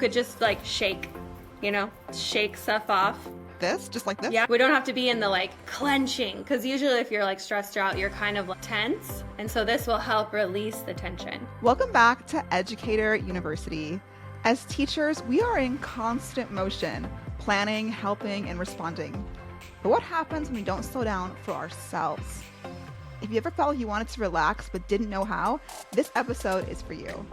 Could just like shake stuff off. This, just like this? Yeah, we don't have to be in the like clenching, because usually if you're like stressed out, you're kind of like tense. And so this will help release the tension. Welcome back to Educator University. As teachers, we are in constant motion, planning, helping, and responding. But what happens when we don't slow down for ourselves? If you ever felt you wanted to relax but didn't know how, this episode is for you.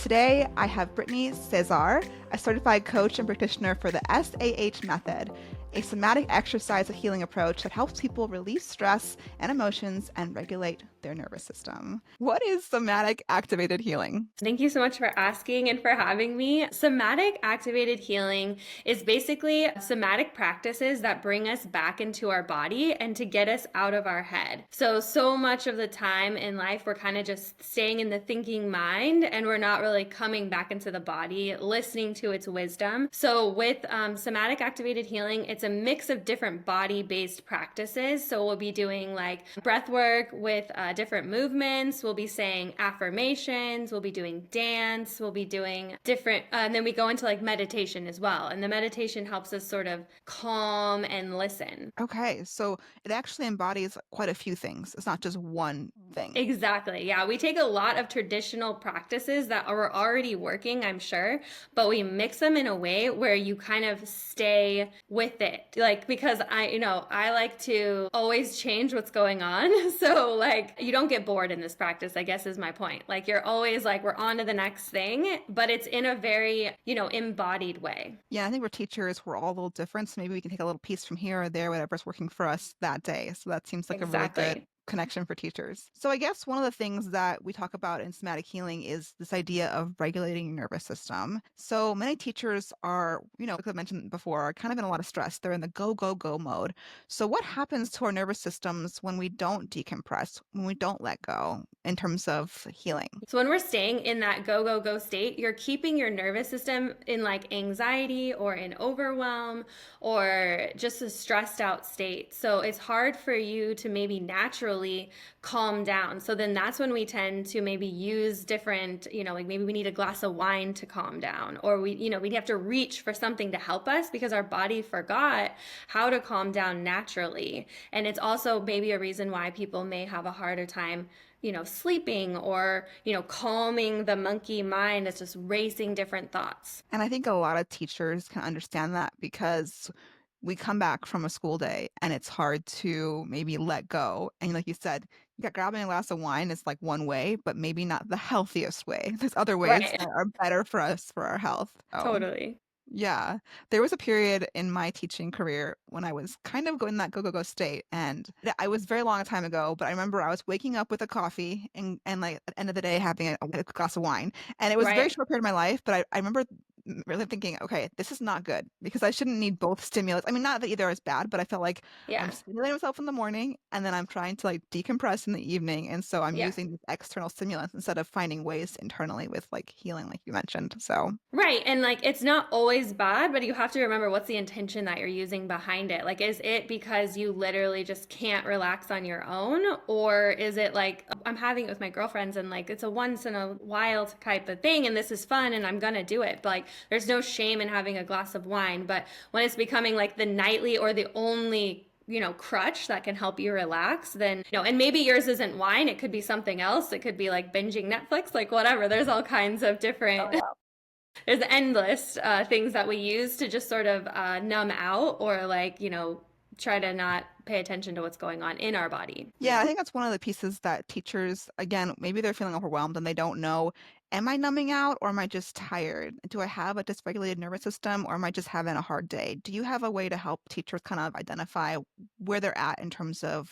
Today, I have Brittany Cessar, a certified coach and practitioner for the SAH method, a somatic exercise healing approach that helps people release stress and emotions and regulate their nervous system. What is somatic activated healing? Thank you so much for asking and for having me. Somatic activated healing is basically somatic practices that bring us back into our body and to get us out of our head. So much of the time in life, we're kind of just staying in the thinking mind and we're not really coming back into the body, listening to its wisdom. So with somatic activated healing, it's a mix of different body-based practices. So we'll be doing like breath work with different movements. We'll be saying affirmations. We'll be doing dance. We'll be doing different, and then we go into like meditation as well. And the meditation helps us sort of calm and listen. Okay, so it actually embodies quite a few things. It's not just one thing. Exactly. Yeah. We take a lot of traditional practices that are already working, I'm sure, but we mix them in a way where you kind of stay with it. Like, because I like to always change what's going on. So like, you don't get bored in this practice, I guess is my point. Like, you're always like, we're on to the next thing, but it's in a very, embodied way. Yeah, I think we're teachers, we're all a little different. So maybe we can take a little piece from here or there, whatever's working for us that day. So that seems like a really good connection for teachers. So I guess one of the things that we talk about in somatic healing is this idea of regulating your nervous system. So many teachers are, like I mentioned before, are kind of in a lot of stress. They're in the go, go, go mode. So what happens to our nervous systems when we don't decompress, when we don't let go in terms of healing? So when we're staying in that go, go, go state, you're keeping your nervous system in like anxiety or in overwhelm or just a stressed out state. So it's hard for you to maybe naturally calm down. So then that's when we tend to maybe use different, like maybe we need a glass of wine to calm down, or we'd have to reach for something to help us because our body forgot how to calm down naturally. And it's also maybe a reason why people may have a harder time sleeping or, calming the monkey mind that's just racing different thoughts. And I think a lot of teachers can understand that because we come back from a school day and it's hard to maybe let go. And like you said, grabbing a glass of wine is like one way, but maybe not the healthiest way. There's other ways Right. that are better for us, for our health. Totally. Yeah. There was a period in my teaching career when I was kind of going that go, go, go state. And I was very long time ago, but I remember I was waking up with a coffee and like at the end of the day having a glass of wine. And it was a very short period of my life, but I remember really thinking, okay, this is not good because I shouldn't need both stimulants. I mean, not that either is bad, but I felt like I'm stimulating myself in the morning and then I'm trying to like decompress in the evening. And so I'm using these external stimulants instead of finding ways internally with like healing, like you mentioned. So right. And like, it's not always bad, but you have to remember what's the intention that you're using behind it. Like, is it because you literally just can't relax on your own? Or is it like, I'm having it with my girlfriends and like, it's a once in a while type of thing and this is fun and I'm going to do it. But like, there's no shame in having a glass of wine. But when it's becoming like the nightly or the only crutch that can help you relax, then, and maybe yours isn't wine. It could be something else. It could be like binging Netflix, like whatever. There's all kinds of different, there's endless things that we use to just sort of numb out or like, try to not pay attention to what's going on in our body. Yeah, I think that's one of the pieces that teachers, again, maybe they're feeling overwhelmed and they don't know, am I numbing out or am I just tired? Do I have a dysregulated nervous system or am I just having a hard day? Do you have a way to help teachers kind of identify where they're at in terms of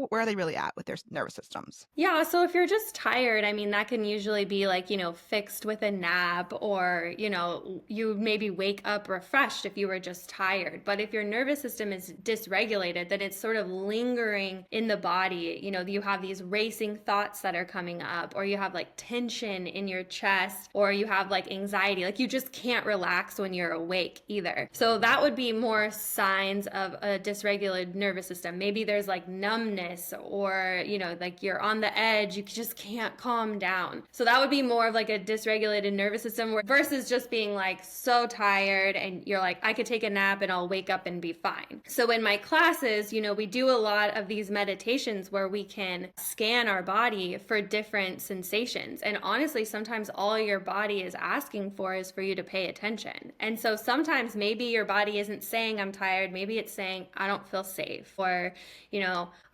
where are they really at with their nervous systems? Yeah, so if you're just tired, I mean, that can usually be like, fixed with a nap or, you maybe wake up refreshed if you were just tired. But if your nervous system is dysregulated, then it's sort of lingering in the body. You have these racing thoughts that are coming up or you have like tension in your chest, or you have like anxiety. Like you just can't relax when you're awake either. So that would be more signs of a dysregulated nervous system. Maybe there's like numbness, or, like you're on the edge, you just can't calm down. So that would be more of like a dysregulated nervous system versus just being like so tired and you're like, I could take a nap and I'll wake up and be fine. So in my classes, we do a lot of these meditations where we can scan our body for different sensations. And honestly, sometimes all your body is asking for is for you to pay attention. And so sometimes maybe your body isn't saying I'm tired, maybe it's saying I don't feel safe, or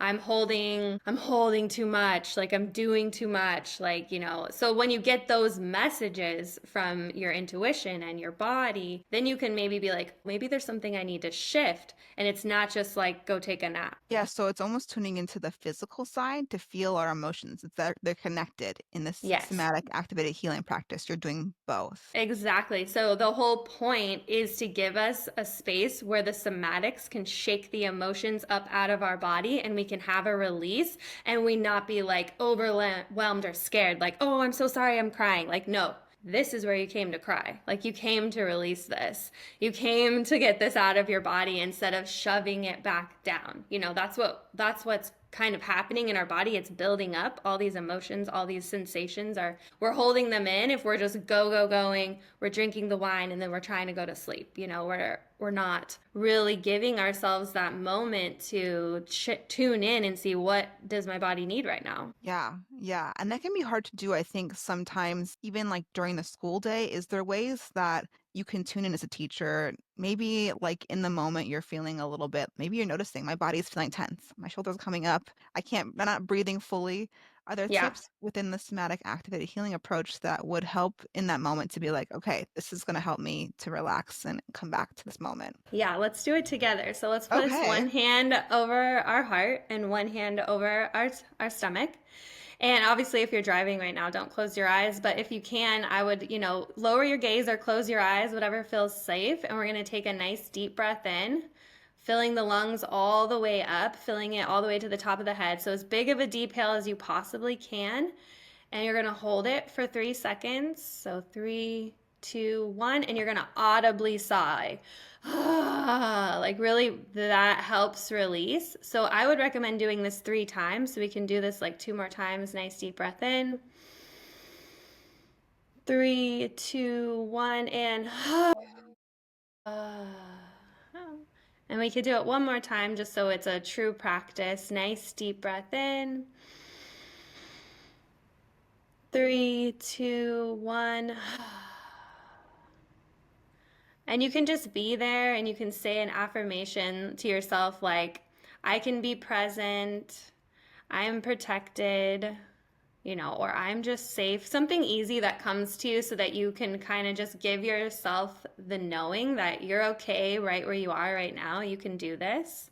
I'm holding too much, like I'm doing too much, like, so when you get those messages from your intuition and your body, then you can maybe be like, maybe there's something I need to shift, and it's not just like go take a nap. Yeah, so it's almost tuning into the physical side to feel our emotions. It's that they're connected in this Yes. somatic activated healing practice. You're doing both. Exactly. So the whole point is to give us a space where the somatics can shake the emotions up out of our body and we can have a release and we not be like overwhelmed or scared, like, oh, I'm so sorry, I'm crying. Like, no, this is where you came to cry. Like you came to release this. You came to get this out of your body instead of shoving it back down. That's what's kind of happening in our body. It's building up. All these emotions, all these sensations we're holding them in if we're just going, we're drinking the wine and then we're trying to go to sleep. We're not really giving ourselves that moment to tune in and see, what does my body need right now? Yeah, yeah. And that can be hard to do, I think, sometimes, even like during the school day. Is there ways that you can tune in as a teacher? Maybe like in the moment you're feeling a little bit, maybe you're noticing my body's feeling tense, my shoulders coming up, I'm not breathing fully. Are there Yeah. tips within the somatic activated healing approach that would help in that moment to be like, okay, this is going to help me to relax and come back to this moment? Yeah, let's do it together. So let's place Okay. one hand over our heart and one hand over our stomach. And obviously, if you're driving right now, don't close your eyes. But if you can, I would, lower your gaze or close your eyes, whatever feels safe. And we're going to take a nice deep breath in, filling the lungs all the way up, filling it all the way to the top of the head. So as big of a deep inhale as you possibly can. And you're going to hold it for 3 seconds. So 3, 2, 1. And you're going to audibly sigh. Like really, that helps release. So I would recommend doing this 3 times. So we can do this like 2 more times. Nice deep breath in. 3, 2, 1, and and we could do it one more time just so it's a true practice. Nice deep breath in. 3, 2, 1. And you can just be there and you can say an affirmation to yourself like, I can be present, I am protected, or I'm just safe. Something easy that comes to you so that you can kind of just give yourself the knowing that you're okay right where you are right now. You can do this.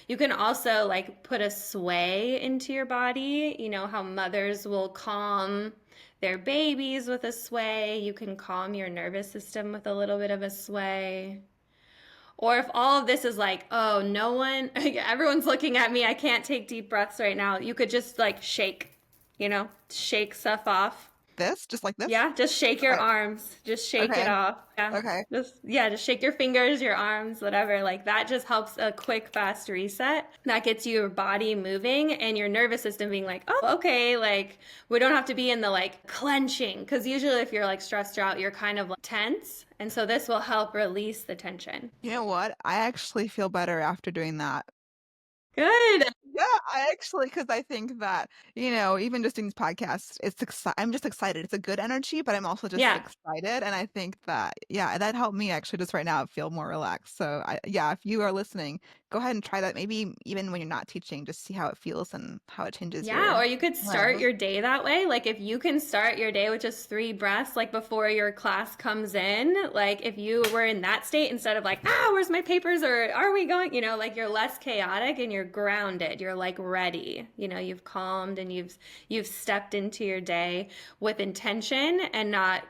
You can also like put a sway into your body. How mothers will calm their babies with a sway. You can calm your nervous system with a little bit of a sway. Or if all of this is like, oh, no one, everyone's looking at me, I can't take deep breaths right now, you could just like shake stuff off. This, just like this? Yeah, just shake your Okay. arms. Just shake it Okay. off. Yeah. Okay. Just shake your fingers, your arms, whatever. Like that just helps a quick, fast reset. That gets your body moving and your nervous system being like, oh, okay, like we don't have to be in the like clenching. Because usually if you're like stressed out, you're kind of like tense. And so this will help release the tension. You know what? I actually feel better after doing that. Good. Yeah, because I think that, even just doing these podcasts, I'm just excited. It's a good energy, but I'm also just Yeah. excited. And I think that, yeah, that helped me actually just right now feel more relaxed. So yeah, if you are listening, go ahead and try that. Maybe even when you're not teaching, just see how it feels and how it changes Yeah, your or you could start mind. your day that way. Like if you can start your day with just 3 breaths, like before your class comes in, like if you were in that state instead of like, where's my papers or are we going, like you're less chaotic and you're grounded. You're like ready. You've calmed and you've stepped into your day with intention and not,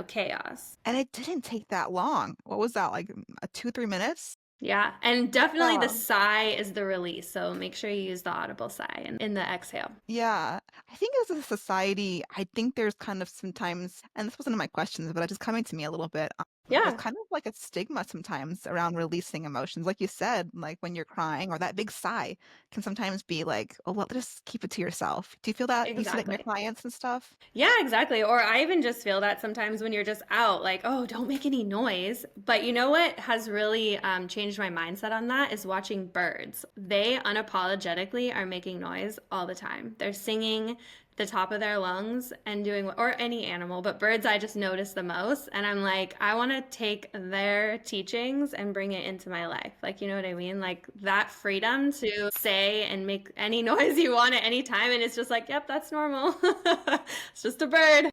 chaos. And it didn't take that long. What was that, like 2, 3 minutes? Yeah. And definitely the Yeah. sigh is the release. So make sure you use the audible sigh in the exhale. Yeah. I think as a society, I think there's kind of sometimes, and this wasn't in my questions, but it's just coming to me a little bit. There's Yeah. kind of like a stigma sometimes around releasing emotions. Like you said, like when you're crying or that big sigh can sometimes be like, oh, well, just keep it to yourself. Do you feel that? Do you see that in your Exactly. clients and stuff? Yeah, exactly. Or I even just feel that sometimes when you're just out, like, oh, don't make any noise. But you know what has really changed my mindset on that is watching birds. They unapologetically are making noise all the time. They're singing the top of their lungs and doing, or any animal, but birds I just notice the most. And I'm like, I want to take their teachings and bring it into my life. Like, you know what I mean? Like that freedom to say and make any noise you want at any time. And it's just like, yep, that's normal. It's just a bird.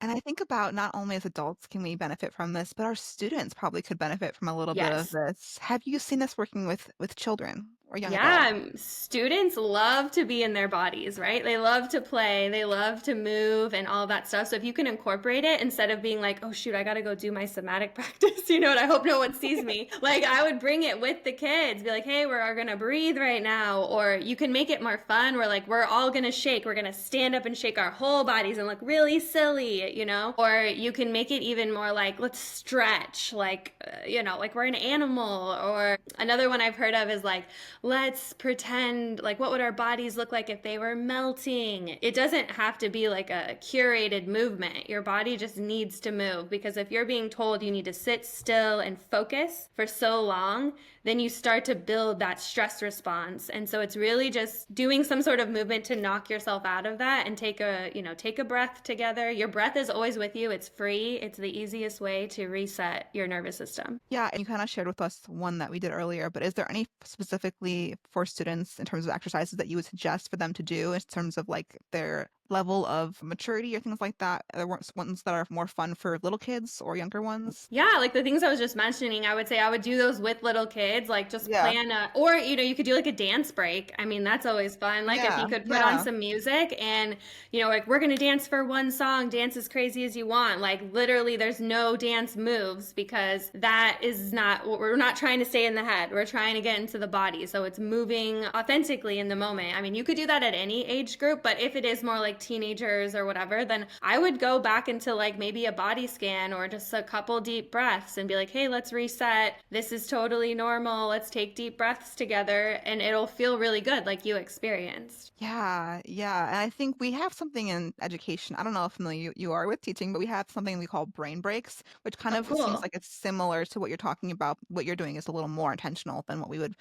And I think about not only as adults can we benefit from this, but our students probably could benefit from a little bit of Yes. this. Have you seen this working with children or young adults? Yeah, students love to be in their bodies, right? They love to play, they love to move and all that stuff. So if you can incorporate it instead of being like, oh shoot, I got to go do my somatic practice, you know, and I hope no one sees me. Like I would bring it with the kids, be like, hey, we're going to breathe right now. Or you can make it more fun. We're like, we're all going to shake. We're going to stand up and shake our whole bodies and look really silly, you know? Or you can make it even more like, let's stretch, like, you know, like we're an animal. Or another one I've heard of is like, let's pretend like what would our bodies look like if they were melting. It doesn't have to be like a curated movement. Your body just needs to move because if you're being told you need to sit still and focus for so long, then you start to build that stress response. And so it's really just doing some sort of movement to knock yourself out of that and take a breath together. Your breath is always with you. It's free. It's the easiest way to reset your nervous system. Yeah, and you kind of shared with us one that we did earlier, but is there any specifically for students in terms of exercises that you would suggest for them to do in terms of like their level of maturity or things like that? Are there ones that are more fun for little kids or younger ones? Yeah, like the things I was just mentioning, I would say I would do those with little kids, like just Yeah, plan or you could do like a dance break. I mean, that's always fun. Like if you yeah, could put on yeah. some music and, like we're going to dance for one song, dance as crazy as you want. Like literally there's no dance moves because that is not what we're not trying to stay in the head. We're trying to get into the body. So it's moving authentically in the moment. I mean, you could do that at any age group, but if it is more like teenagers or whatever, then I would go back into like maybe a body scan or just a couple deep breaths and be like, hey, let's reset. This is totally normal. Let's take deep breaths together and it'll feel really good like you experienced. Yeah, yeah. And I think we have something in education. I don't know how familiar you are with teaching, but we have something we call brain breaks, which kind Oh, of seems cool. like it's similar to what you're talking about. What you're doing is a little more intentional than what we would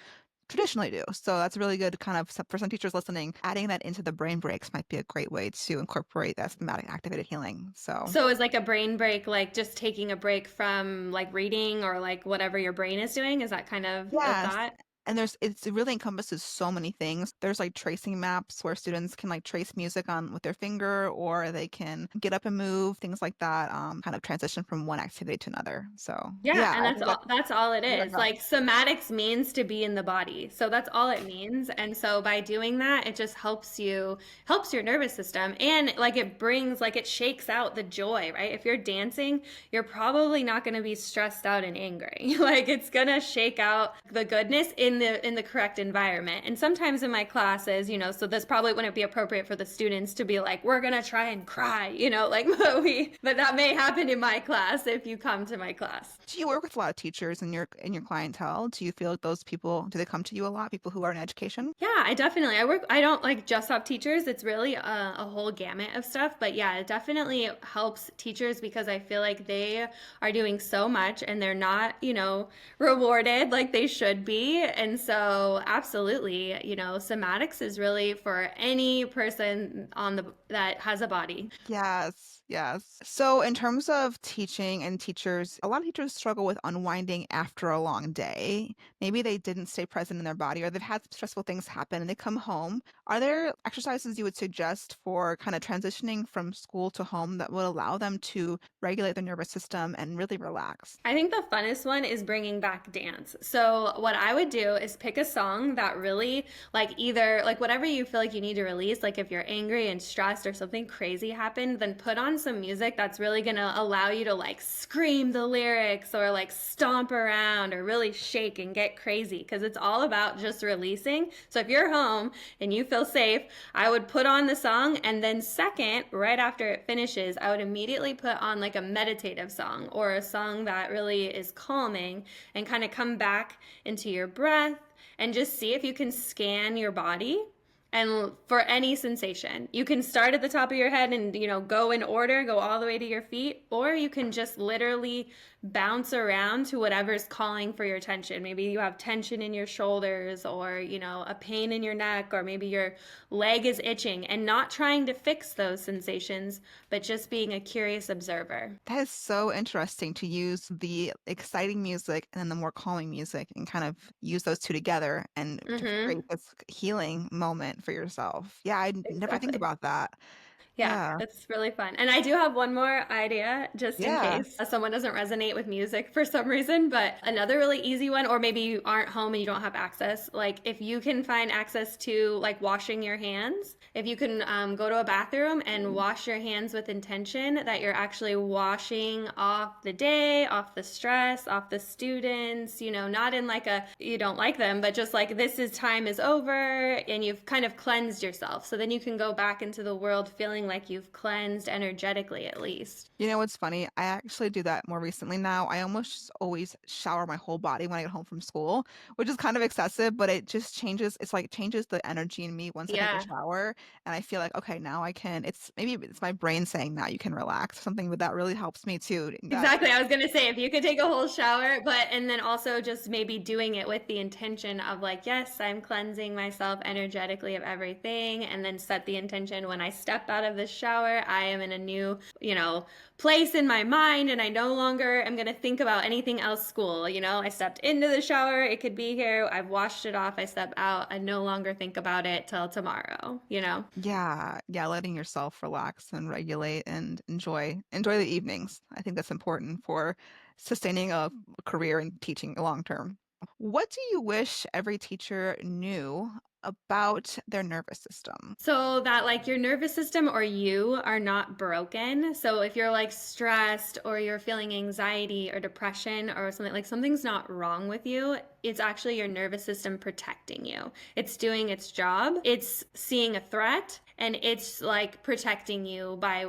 traditionally do. So that's really good kind of for some teachers listening, adding that into the brain breaks might be a great way to incorporate that somatic activated healing. So So is like a brain break, like just taking a break from like reading or like whatever your brain is doing? Is that kind of the yes. thought? And it really encompasses so many things. There's like tracing maps where students can like trace music on with their finger or they can get up and move, things like that, kind of transition from one activity to another. So Yeah, yeah, and I think that's that's all it very is. Like much. somatics means to be in the body. So that's all it means. And so by doing that, it just helps your nervous system and like it brings like it shakes out the joy, right? If you're dancing, you're probably not going to be stressed out and angry. Like it's going to shake out the goodness in the correct environment. And sometimes in my classes, so this probably wouldn't be appropriate for the students to be like, we're going to try and cry, like but that may happen in my class if you come to my class. Do you work with a lot of teachers in your clientele? Do you feel like those people, do they come to you a lot, people who are in education? Yeah, I don't like just have teachers. It's really a whole gamut of stuff. But yeah, it definitely helps teachers because I feel like they are doing so much and they're not, rewarded like they should be. And so absolutely, somatics is really for any person that has a body. Yes, yes. So, in terms of teaching and teachers, a lot of teachers struggle with unwinding after a long day. Maybe they didn't stay present in their body or they've had stressful things happen and they come home. Are there exercises you would suggest for kind of transitioning from school to home that would allow them to regulate their nervous system and really relax? I think the funnest one is bringing back dance. So, what I would do do is pick a song that really, like, either like whatever you feel like you need to release, like if you're angry and stressed or something crazy happened, then put on some music that's really gonna allow you to like scream the lyrics or like stomp around or really shake and get crazy, because it's all about just releasing. So if you're home and you feel safe, I would put on the song, and then second, right after it finishes, I would immediately put on like a meditative song or a song that really is calming, and kind of come back into your breath and just see if you can scan your body and for any sensation. You can start at the top of your head and, go in order, go all the way to your feet, or you can just literally bounce around to whatever's calling for your attention. Maybe you have tension in your shoulders, or, a pain in your neck, or maybe your leg is itching, and not trying to fix those sensations, but just being a curious observer. That is so interesting to use the exciting music and then the more calming music and kind of use those two together and to Mm-hmm. create this healing moment for yourself. Yeah, I never think Exactly. about that. Yeah, Yeah. it's really fun. And I do have one more idea just in Yeah. case someone doesn't resonate with music for some reason. But another really easy one, or maybe you aren't home and you don't have access, like if you can find access to like washing your hands, if you can go to a bathroom and wash your hands with intention that you're actually washing off the day, off the stress, off the students, not in like a you don't like them, but just like this is time is over and you've kind of cleansed yourself. So then you can go back into the world feeling like you've cleansed energetically at least. You know what's funny? I actually do that more recently now. I almost always shower my whole body when I get home from school, which is kind of excessive, but it just changes. It's like changes the energy in me once I take a Yeah. shower, and I feel like, okay, now I can. It's maybe it's my brain saying now you can relax, something, but that really helps me too. That Exactly. I was going to say if you could take a whole shower, but and then also just maybe doing it with the intention of like, yes, I'm cleansing myself energetically of everything, and then set the intention when I step out of the shower, I am in a new, place in my mind, and I no longer am going to think about anything else school. I stepped into the shower, it could be here, I've washed it off, I step out, I no longer think about it till tomorrow. Yeah, yeah, letting yourself relax and regulate and enjoy the evenings. I think that's important for sustaining a career in teaching long term. What do you wish every teacher knew about their nervous system? So that like your nervous system or you are not broken. So if you're like stressed or you're feeling anxiety or depression or something, like something's not wrong with you, it's actually your nervous system protecting you. It's doing its job. It's seeing a threat, and it's like protecting you by,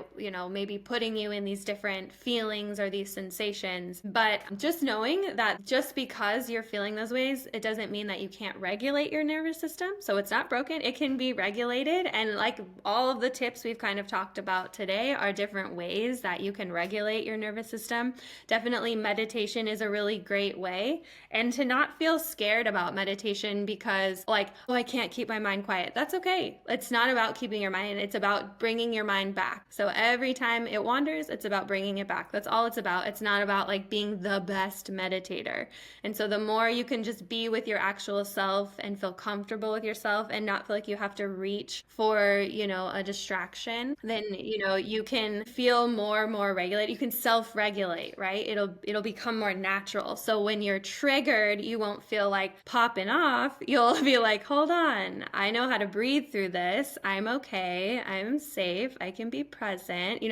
maybe putting you in these different feelings or these sensations. But just knowing that just because you're feeling those ways, it doesn't mean that you can't regulate your nervous system. So it's not broken, it can be regulated. And like all of the tips we've kind of talked about today are different ways that you can regulate your nervous system. Definitely meditation is a really great way. And to not feel scared about meditation because like, oh, I can't keep my mind quiet. That's okay. It's not about keeping your mind, it's about bringing your mind back. So every time it wanders, it's about bringing it back. That's all it's about. It's not about like being the best meditator. And so the more you can just be with your actual self and feel comfortable with yourself and not feel like you have to reach for, a distraction, then, you can feel more regulated. You can self-regulate, right? It'll become more natural. So when you're triggered, you won't feel like popping off. You'll be like, hold on, I know how to breathe through this. I'm okay. I'm safe. I can be present.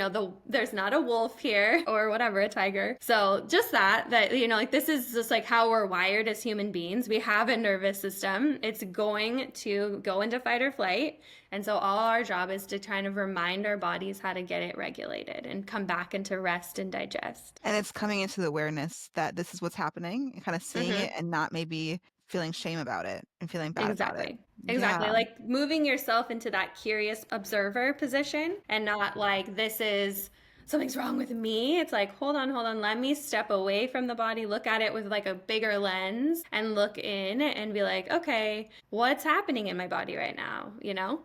There's not a wolf here or whatever, a tiger. So just that, like this is just like how we're wired as human beings. We have a nervous system. It's going to go into fight or flight. And so all our job is to kind of remind our bodies how to get it regulated and come back into rest and digest. And it's coming into the awareness that this is what's happening and kind of seeing Mm-hmm. it and not maybe feeling shame about it and feeling bad about it. Exactly. Exactly. Yeah. Like moving yourself into that curious observer position and not like this is something's wrong with me. It's like, hold on. Let me step away from the body, look at it with like a bigger lens and look in and be like, okay, what's happening in my body right now?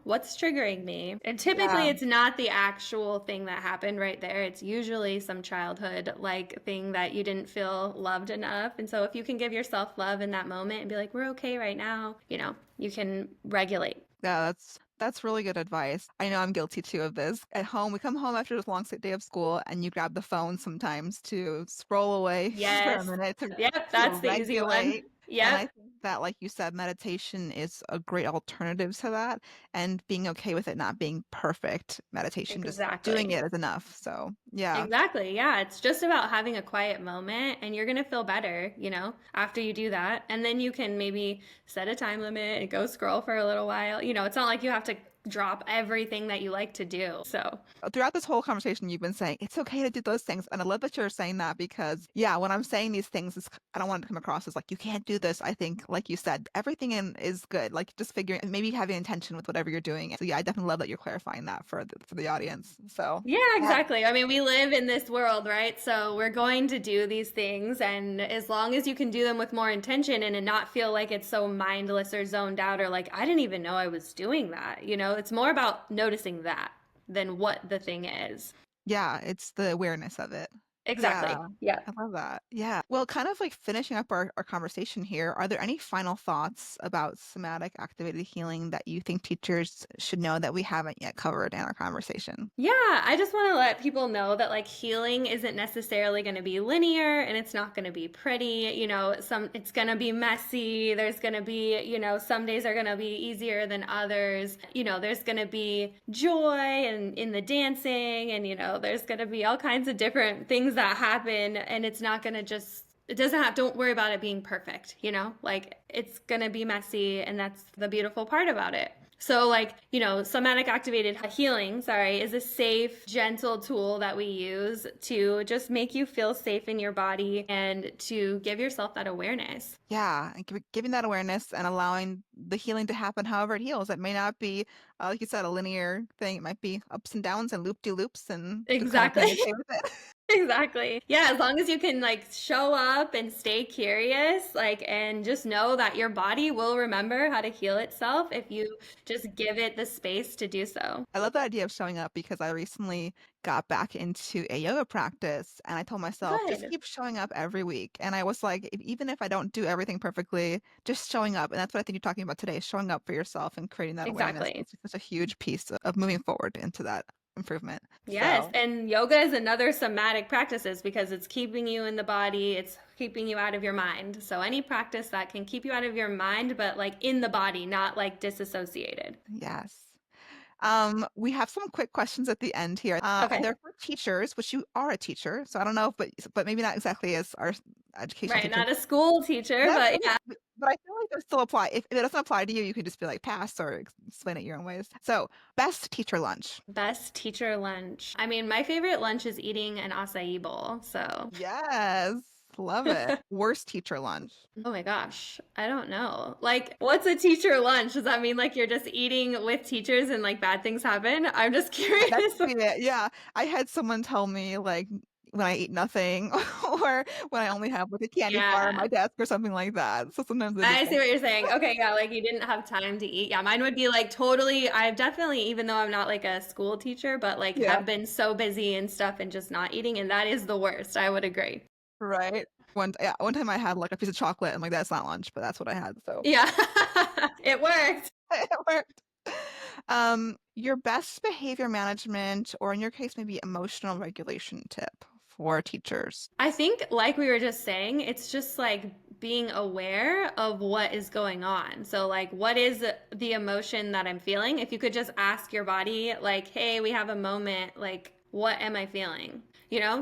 What's triggering me? And typically Yeah. it's not the actual thing that happened right there. It's usually some childhood like thing that you didn't feel loved enough. And so if you can give yourself love in that moment and be like, we're okay right now, you can regulate. Yeah, that's really good advice. I know I'm guilty too of this. At home, we come home after this long day of school and you grab the phone sometimes to scroll away for a Yes. minute Yep, to that's the easy one. regulate. And I Yep, think that, like you said, meditation is a great alternative to that. And being okay with it not being perfect meditation, just doing exactly. it is enough. So, yeah. Exactly. Yeah. It's just about having a quiet moment and you're going to feel better, after you do that. And then you can maybe set a time limit and go scroll for a little while. It's not like you have to drop everything that you like to do. So, Throughout this whole conversation, you've been saying it's okay to do those things. And I love that you're saying that because, yeah, when I'm saying these things, I don't want it to come across as like, you can't do this. I think, like you said, everything in is good. Like just figuring, maybe having intention with whatever you're doing. So, yeah, I definitely love that you're clarifying that for the audience. So, yeah, yeah, exactly. I mean, we live in this world, right? So we're going to do these things. And as long as you can do them with more intention and not feel like it's so mindless or zoned out or like, I didn't even know I was doing that, it's more about noticing that than what the thing is. yeah, it's the awareness of it. Yeah, Exactly. Yeah. I love that. Yeah. Well, kind of like finishing up our conversation here, are there any final thoughts about somatic activated healing that you think teachers should know that we haven't yet covered in our conversation? Yeah, I just want to let people know that like healing isn't necessarily going to be linear and it's not going to be pretty. It's going to be messy. There's going to be, some days are going to be easier than others. There's going to be joy and in the dancing and there's going to be all kinds of different things that happen and it's not going to just it doesn't have don't worry about it being perfect, like it's gonna be messy and that's the beautiful part about it. So like, somatic activated healing, is a safe, gentle tool that we use to just make you feel safe in your body and to give yourself that awareness. Yeah, and giving that awareness and allowing the healing to happen however it heals. It may not be, like you said, a linear thing. It might be ups and downs and loop-de-loops and just kind of being Exactly. okay with it. Exactly. Yeah, as long as you can like show up and stay curious, like, and just know that your body will remember how to heal itself if you just give it the space to do so. I love the idea of showing up because I recently got back into a yoga practice and I told myself, just Good. keep showing up every week. And I was like, even if I don't do everything perfectly, just showing up. And that's what I think you're talking about today, showing up for yourself and creating that awareness. Exactly. It's such a huge piece of moving forward into that improvement. Yes, So, and yoga is another somatic practices because it's keeping you in the body, it's keeping you out of your mind. So any practice that can keep you out of your mind, but like in the body, not like disassociated. yes. We have some quick questions at the end here. Okay. They're for teachers, which you are a teacher, so I don't know, but maybe not exactly as our educational Right, teacher. not a school teacher, That's but right. yeah. But I feel like they still apply. If it doesn't apply to you, you can just be like pass or explain it your own ways. So, best teacher lunch. Best teacher lunch. I mean, my favorite lunch is eating an acai bowl. So, Yes, love it. Worst teacher lunch. oh my gosh, I don't know. Like, what's a teacher lunch? Does that mean like you're just eating with teachers and like bad things happen? I'm just That curious. could be it. Yeah, I had someone tell me like when I eat nothing or when I only have like a candy bar on Yeah. my desk or something like that. So sometimes it is I like, see what you're saying. Okay, yeah, like you didn't have time to eat. Yeah, mine would be like totally, I've definitely, even though I'm not like a school teacher, but like yeah, have been so busy and stuff and just not eating, and that is the worst. I would agree. right. One time I had like a piece of chocolate. I'm like, that's not lunch, but that's what I had. So Yeah, it worked. it worked. Your best behavior management, or in your case, maybe emotional regulation tip for teachers. I think, like we were just saying, it's just like being aware of what is going on. So, like, what is the emotion that I'm feeling? If you could just ask your body, like, hey, we have a moment, like, what am I feeling?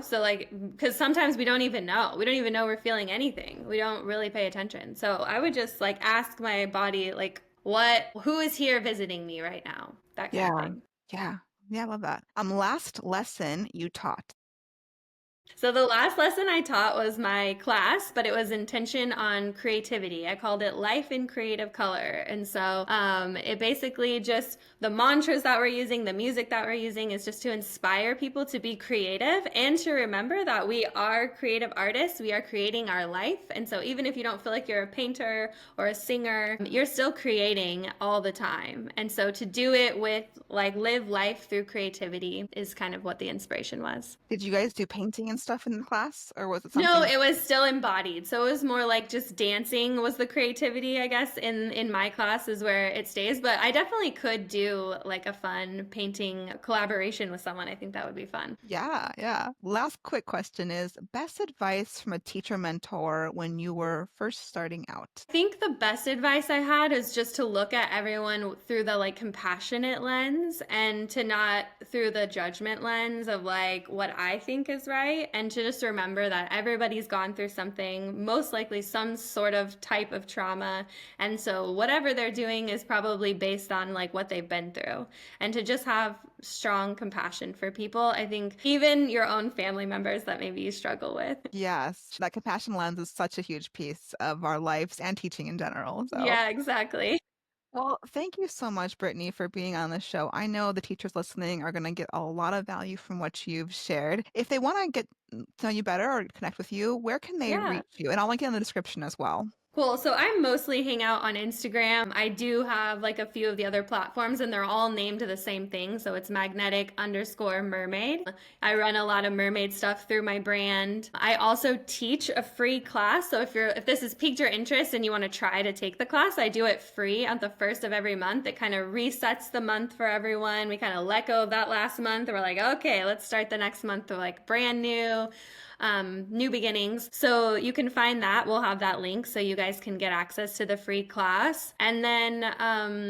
So like, because sometimes we don't even know. We don't even know we're feeling anything. We don't really pay attention. So I would just like ask my body, like, who is here visiting me right now? That kind of Yeah, thing. yeah, yeah. I love that. Last lesson you taught. So the last lesson I taught was my class, but it was intention on creativity. I called it Life in Creative Color. And so it basically just the mantras that we're using, the music that we're using is just to inspire people to be creative and to remember that we are creative artists. We are creating our life. And so even if you don't feel like you're a painter or a singer, you're still creating all the time. And so to do it with like live life through creativity is kind of what the inspiration was. Did you guys do painting and stuff in the class, or was it No, something? it was still embodied. So it was more like just dancing was the creativity, I guess, in my class is where it stays. But I definitely could do like a fun painting collaboration with someone. I think that would be fun. Yeah, yeah. Last quick question is best advice from a teacher mentor when you were first starting out? I think the best advice I had is just to look at everyone through the like compassionate lens and to not through the judgment lens of like what I think is right, and to just remember that everybody's gone through something, most likely some sort of type of trauma. And so whatever they're doing is probably based on like what they've been through. And to just have strong compassion for people. I think even your own family members that maybe you struggle with. Yes, that compassion lens is such a huge piece of our lives and teaching in general. So, Yeah, exactly. well, thank you so much, Brittany, for being on the show. I know the teachers listening are going to get a lot of value from what you've shared. If they want to get to know you better or connect with you, where can they Yeah. reach you? And I'll link it in the description as well. Cool. So I mostly hang out on Instagram. I do have like a few of the other platforms, and they're all named to the same thing. So it's magnetic_mermaid. I run a lot of mermaid stuff through my brand. I also teach a free class. So if this has piqued your interest and you want to try to take the class, I do it free on the first of every month. It kind of resets the month for everyone. We kind of let go of that last month. And we're like, okay, let's start the next month with like brand new beginnings. So you can find that. We'll have that link so you guys can get access to the free class. And then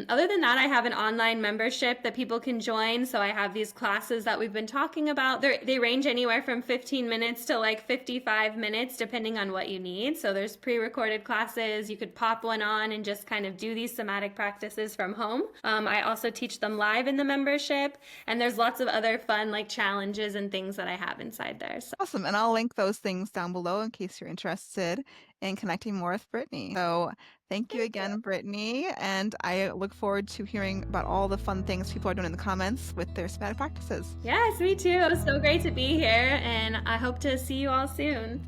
other than that, I have an online membership that people can join. So I have these classes that we've been talking about. They range anywhere from 15 minutes to like 55 minutes, depending on what you need. So there's pre-recorded classes. You could pop one on and just kind of do these somatic practices from home. I also teach them live in the membership. And there's lots of other fun like challenges and things that I have inside there. So Awesome. And I'll link those things down below in case you're interested in connecting more with Brittany. So thank you thank you. again, Brittany. And I look forward to hearing about all the fun things people are doing in the comments with their somatic practices. Yes, me too. It was so great to be here, and I hope to see you all soon.